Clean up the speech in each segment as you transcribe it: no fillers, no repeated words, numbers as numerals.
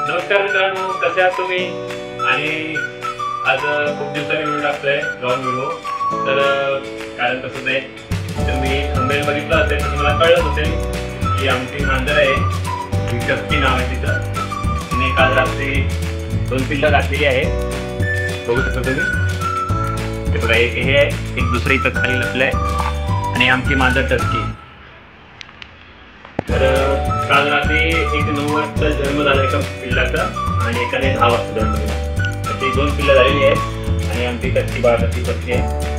नमस्कार मित्रांनो, कसे आहात तुम्ही? आणि आज खूप दिवसांनी व्हिडिओ टाकतोय लॉंग व्हिडिओ. तर कारण कसं आहे, तुम्ही थंबनेल बघितलं असेल तर तुम्हाला कळलं असेल की आमची मांजर आहे ही शक्ती नाव आहे तिचं. तिने काल रात्री 2 पिल्लं घातलेली आहे. बघू शकता तुम्ही. हे बघा, एक हे आहे, एक दुसरं इथं खाली लपलंय आणि आमची मांजर टस्की. तर काल रात्री एक 9 वाजता जन्म झाला एका पिल्लाचा आणि एकाने 10 वाजता जन्म झाला. अशी 2 पिल्लं झालेली आहेत आणि आमची टस्की बाळाची पत्नी आहे.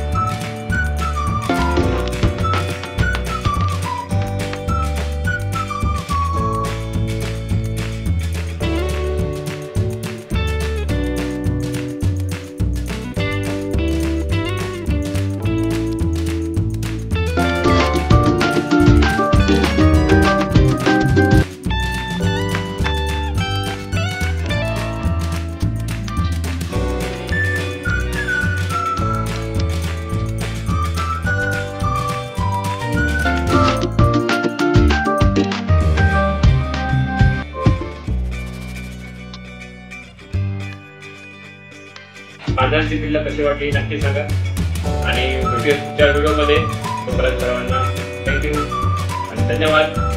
मांजरांची पिल्लं कशी वाटली नक्की सांगा आणि पुढच्या व्हिडिओमध्ये तोपर्यंत सर्वांना थँक्यू आणि धन्यवाद.